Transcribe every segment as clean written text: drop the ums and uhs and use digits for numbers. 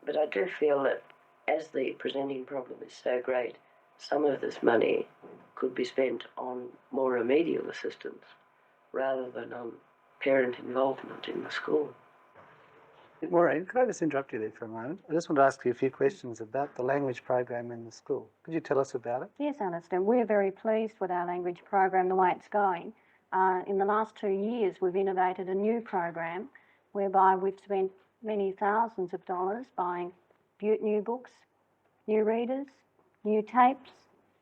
But I do feel that as the presenting problem is so great, some of this money could be spent on more remedial assistance rather than on parent involvement in the school. Maureen, could I just interrupt you there for a moment? I just want to ask you a few questions about the language program in the school. Could you tell us about it? Yes, Alistair. We're very pleased with our language program, the way it's going. In the last 2 years, we've innovated a new program whereby we've spent many thousands of dollars buying new books, new readers, new tapes,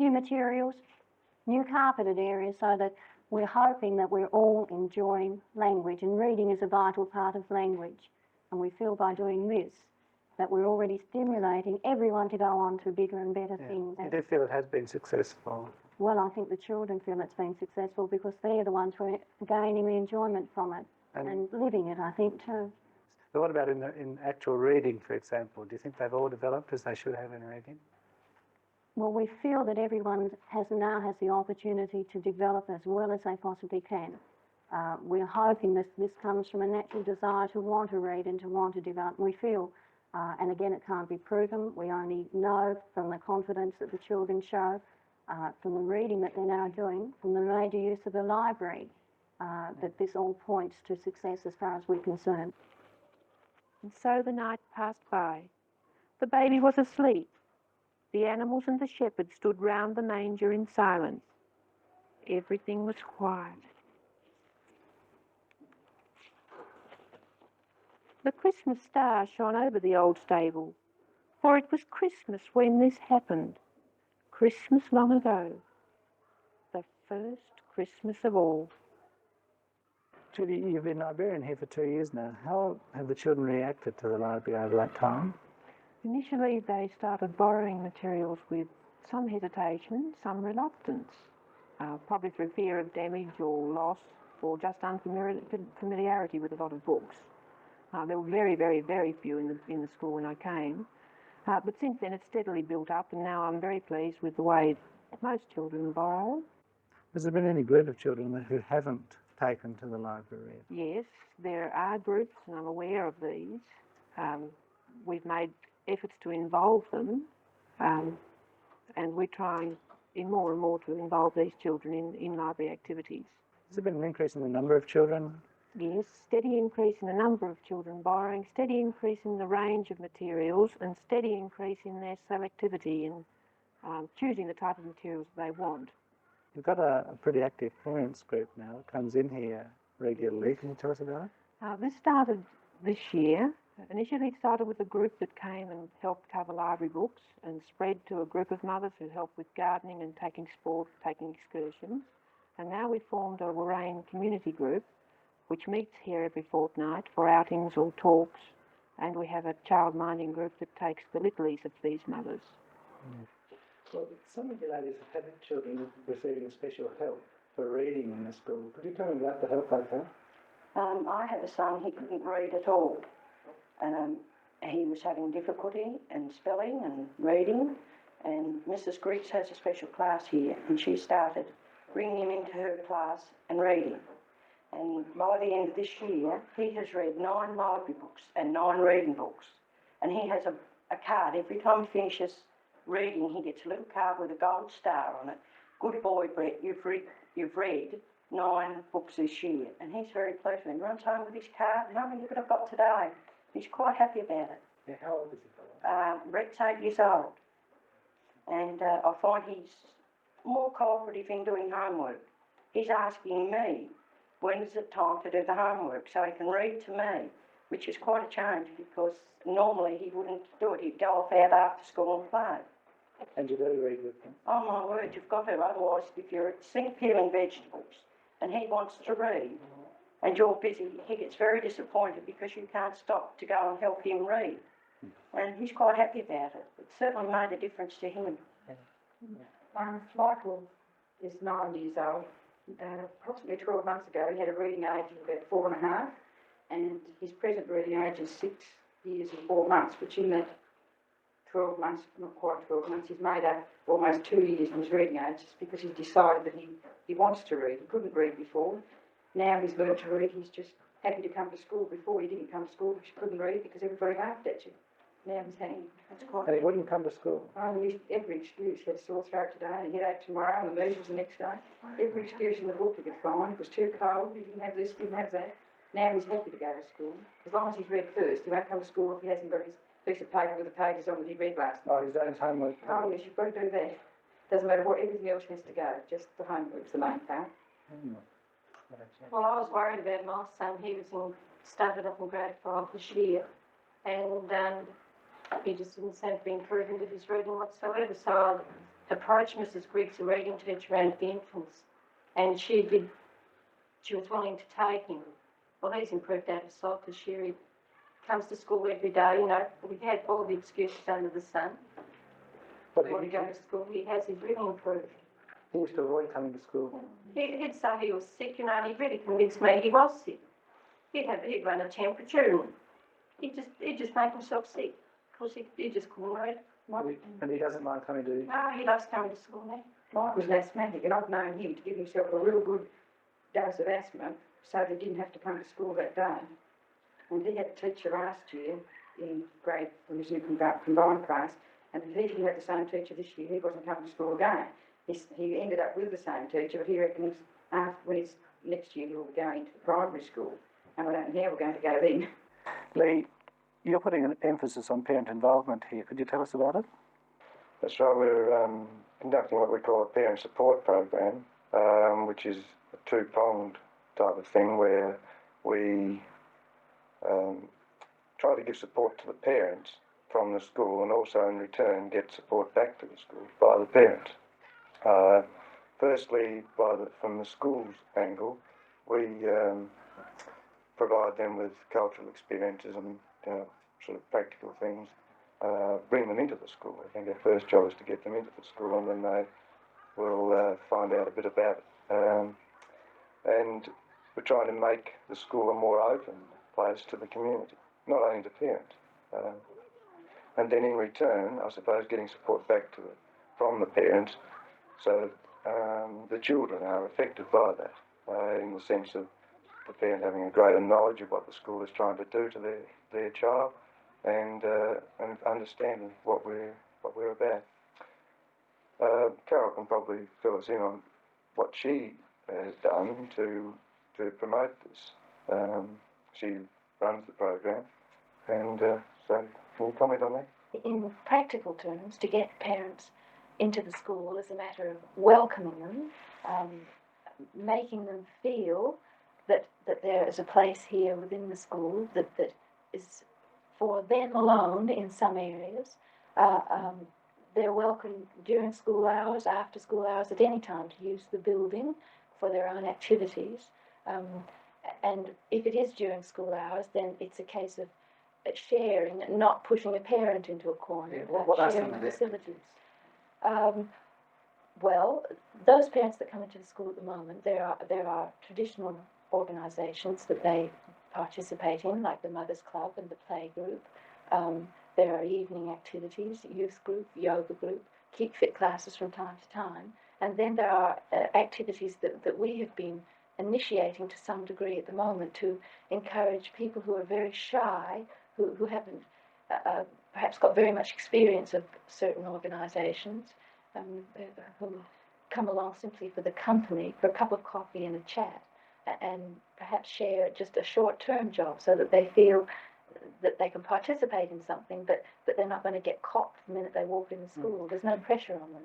new materials, new carpeted areas, so that we're hoping that we're all enjoying language, and reading is a vital part of language. And we feel by doing this that we're already stimulating everyone to go on to bigger and better things. You do feel it has been successful? Well, I think the children feel it's been successful because they're the ones who are gaining the enjoyment from it and living it, I think, too. But what about in actual reading, for example? Do you think they've all developed as they should have in reading? Well, we feel that everyone now has the opportunity to develop as well as they possibly can. We're hoping this comes from a natural desire to want to read and to want to develop. We feel, and again, it can't be proven, we only know from the confidence that the children show, from the reading that they're now doing, from the major use of the library, that this all points to success as far as we're concerned. And so the night passed by. The baby was asleep. The animals and the shepherd stood round the manger in silence. Everything was quiet. The Christmas star shone over the old stable, for it was Christmas when this happened. Christmas long ago. The first Christmas of all. Judy, you've been librarian here for 2 years now. How have the children reacted to the library over that time? Initially, they started borrowing materials with some hesitation, some reluctance, probably through fear of damage or loss or just unfamiliarity with a lot of books. There were very, very, very few in the school when I came. But since then, it's steadily built up, and now I'm very pleased with the way most children borrow. Has there been any group of children who haven't taken to the library? Yes, there are groups, and I'm aware of these. We've made efforts to involve them, and we're trying more and more to involve these children in library activities. Has there been an increase in the number of children? Yes, steady increase in the number of children borrowing, steady increase in the range of materials, and steady increase in their selectivity in choosing the type of materials they want. You've got a pretty active parents group now that comes in here regularly. Can you tell us about it? This started this year. Initially it started with a group that came and helped cover library books and spread to a group of mothers who helped with gardening and taking sport, taking excursions. And now we've formed a Warrain community group which meets here every fortnight for outings or talks, and we have a child minding group that takes the littlies of these mothers. Well, some of you ladies have had children receiving special help for reading in the school. Could you tell me about the help they've had? I have a son, he couldn't read at all. He was having difficulty in spelling and reading, and Mrs. Greaves has a special class here, and she started bringing him into her class and reading. And by the end of this year, he has read 9 library books and 9 reading books. And he has a card. Every time he finishes reading, he gets a little card with a gold star on it. Good boy, Brett, you've read 9 books this year. And he's very pleased when he runs home with his card. Mummy, look what I've got today. He's quite happy about it. Yeah, how old is he? Brett's 8 years old. And I find he's more cooperative in doing homework. He's asking me, when is it time to do the homework, so he can read to me, which is quite a change because normally he wouldn't do it. He'd go off out after school and play. And you do read with him? Oh my word, you've got to. Otherwise, if you're at sink peeling vegetables and he wants to read and you're busy, he gets very disappointed because you can't stop to go and help him read. And he's quite happy about it. It certainly made a difference to him. Michael is 9 years old. Approximately 12 months ago, he had a reading age of about 4.5, and his present reading age is 6 years and 4 months, which in that 12 months, not quite 12 months, he's made up almost 2 years of his reading age just because he's decided that he wants to read. He couldn't read before. Now he's learned to read. He's just happy to come to school. Before he didn't come to school because you couldn't read because everybody laughed at you. Now he's having, that's quite. And he wouldn't come to school. I used every excuse. He had a sore throat today, he had tomorrow, and the measles the next day. Every excuse in the book he could find. It was too cold, he didn't have this, didn't have that. Now he's happy to go to school. As long as he's read first, he won't come to school if he hasn't got his piece of paper with the pages on that he read last night. Oh, his own homework. Oh, yes, you've got to do that. Doesn't matter what, everything else has to go, just the homework's the main part. Well, I was worried about my son. He started up in grade 5 this year, and he just didn't seem to be improving with his reading whatsoever. So I approached Mrs. Griggs, the reading teacher around the infants, and she was willing to take him. Well, he's improved out of sight this year. He comes to school every day, you know. We had all the excuses under the sun. But When he goes to school, he's really improved. he used to avoid coming to school. He'd say he was sick, you know, and he really convinced me he was sick. He'd run a temperature and he'd just make himself sick because he just couldn't read. And he doesn't mind coming to... No, he loves coming to school now. Mike was an asthmatic, and I've known him to give himself a real good dose of asthma so that he didn't have to come to school that day. And he had a teacher last year in grade, when he was in combined class, and if he didn't have the same teacher this year, he wasn't coming to school again. He ended up with the same teacher, but he reckons when he's next year he'll be going to primary school, and I don't know how we're going to go then. Lee, you're putting an emphasis on parent involvement here. Could you tell us about it? That's right, we're conducting what we call a parent support program, which is a two-pronged type of thing where we try to give support to the parents from the school and also in return get support back to the school by the parents. Firstly, from the school's angle, we provide them with cultural experiences and sort of practical things, bring them into the school. I think our first job is to get them into the school, and then they will find out a bit about it. And we're trying to make the school a more open place to the community, not only to parents. And then in return, I suppose, getting support back to it from the parents, so the children are affected by that, in the sense of the parent having a greater knowledge of what the school is trying to do to their child, and understanding what we're about. Carol can probably fill us in on what she has done to promote this. She runs the program, and so can you comment on that? In practical terms, to get parents into the school is a matter of welcoming them, making them feel that there is a place here within the school that is for them alone in some areas. They're welcome during school hours, after school hours, at any time to use the building for their own activities. And if it is during school hours, then it's a case of sharing and not pushing a parent into a corner. Yeah, what are sharing some of the facilities. Well, those parents that come into the school at the moment, there are traditional organisations that they participate in, like the Mothers Club and the Play Group. There are evening activities, youth group, yoga group, keep fit classes from time to time. And then there are activities that we have been initiating to some degree at the moment to encourage people who are very shy, who haven't perhaps got very much experience of certain organisations, who come along simply for the company, for a cup of coffee and a chat, and perhaps share just a short-term job so that they feel that they can participate in something, but they're not going to get caught the minute they walk in the school. There's no pressure on them.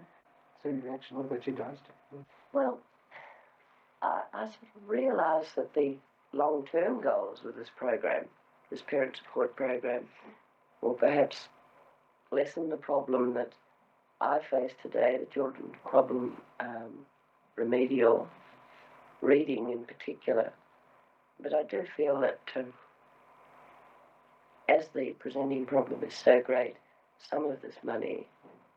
So in reaction, what about you guys? Well, I sort of realise that the long-term goals with this program, this parent support program, will perhaps lessen the problem that I face today, the children's problem, remedial reading in particular. But I do feel that as the presenting problem is so great, some of this money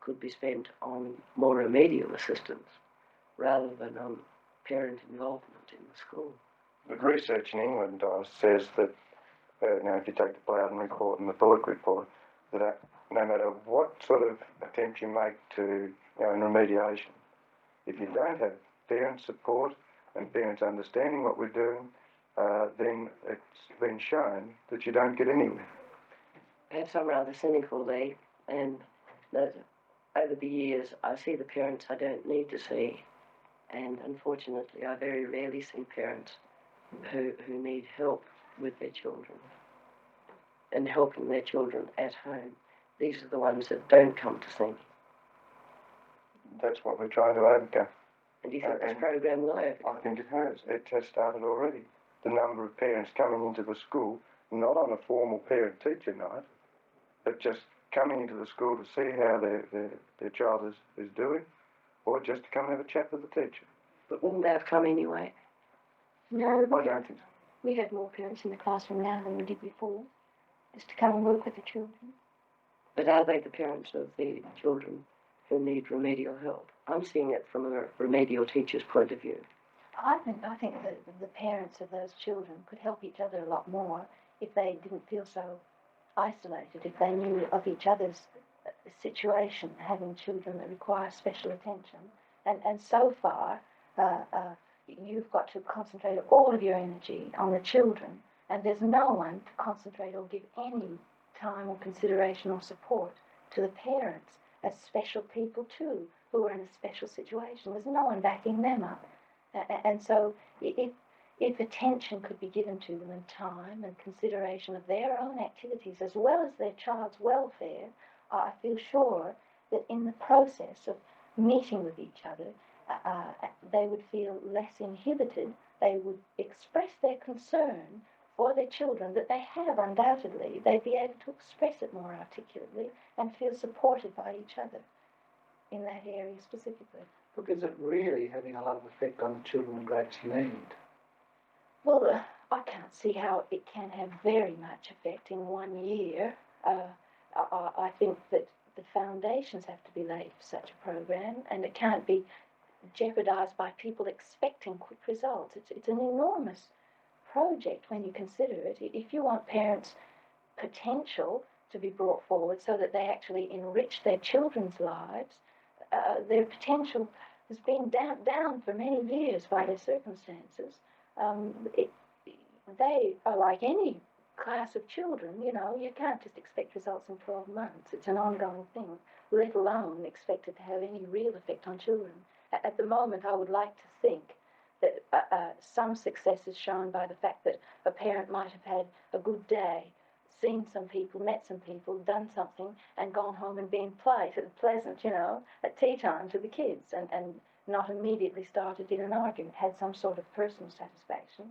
could be spent on more remedial assistance rather than on parent involvement in the school. The research in England says that, if you take the Bowden report and the Bullock report, that no matter what sort of attempt you make to, in remediation, if you don't have parent support and parents understanding what we're doing, then it's been shown that you don't get anywhere. perhaps I'm rather cynical there, and that over the years I see the parents I don't need to see, and unfortunately I very rarely see parents who need help with their children and helping their children at home. These are the ones that don't come to see me. That's what we're trying to overcome. And do you think this program will overcome? I think it has. It has started already. The number of parents coming into the school, not on a formal parent-teacher night, but just coming into the school to see how their child is doing, or just to come and have a chat with the teacher. But wouldn't they have come anyway? No, I don't think so. we have more parents in the classroom now than we did before, just to come and work with the children. But are they the parents of the children who need remedial help? I'm seeing it from a remedial teacher's point of view. I think that the parents of those children could help each other a lot more if they didn't feel so isolated, if they knew of each other's situation, having children that require special attention. And so far, you've got to concentrate all of your energy on the children, and there's no one to concentrate or give any time or consideration or support to the parents as special people too, who are in a special situation. There's no one backing them up. And so if attention could be given to them and time and consideration of their own activities as well as their child's welfare, I feel sure that in the process of meeting with each other, they would feel less inhibited. They would express their concern for their children that they have undoubtedly. They'd be able to express it more articulately and feel supported by each other in that area specifically. Look, is it really having a lot of effect on the children with greatest need? Well, I can't see how it can have very much effect in 1 year. I think that the foundations have to be laid for such a program, and it can't be jeopardised by people expecting quick results. It's an enormous project when you consider it. If you want parents' potential to be brought forward so that they actually enrich their children's lives, their potential has been down for many years by their circumstances. They are like any class of children, you know. You can't just expect results in 12 months. It's an ongoing thing, let alone expect it to have any real effect on children. At the moment, I would like to think that some success is shown by the fact that a parent might have had a good day, seen some people, met some people, done something, and gone home and been pleasant, you know, at tea time to the kids, and not immediately started in an argument, had some sort of personal satisfaction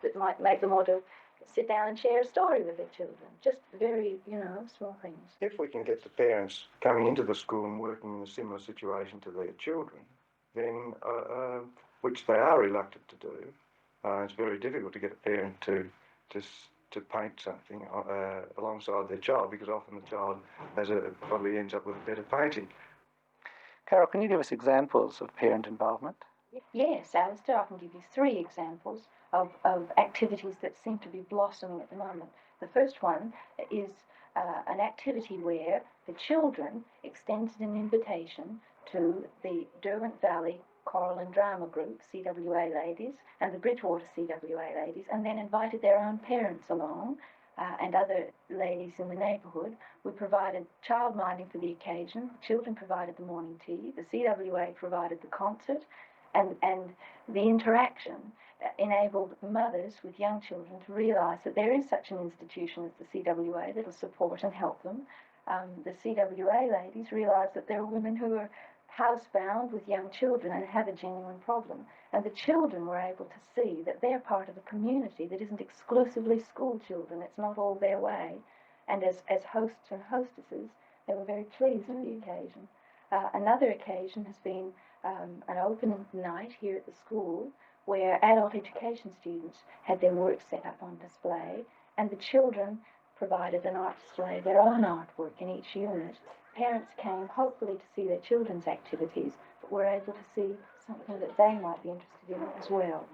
that might make them want to sit down and share a story with their children. Just very, you know, small things. If we can get the parents coming into the school and working in a similar situation to their children, then, which they are reluctant to do, it's very difficult to get a parent to paint something alongside their child, because often the child probably ends up with a better painting. Carol, can you give us examples of parent involvement? Yes, Alistair, I can give you 3 examples of activities that seem to be blossoming at the moment. The first one is an activity where the children extended an invitation to the Derwent Valley Choral and Drama Group, CWA ladies, and the Bridgewater CWA ladies, and then invited their own parents along and other ladies in the neighbourhood. We provided childminding for the occasion. The children provided the morning tea. The CWA provided the concert, and the interaction enabled mothers with young children to realise that there is such an institution as the CWA that will support and help them. The CWA ladies realised that there are women who are housebound with young children and have a genuine problem. And the children were able to see that they're part of a community that isn't exclusively school children. It's not all their way. And as hosts and hostesses, they were very pleased with the occasion. Another occasion has been an open night here at the school where adult education students had their work set up on display, and the children provided an art display of their own artwork in each unit. Parents came hopefully to see their children's activities, but were able to see something that they might be interested in as well.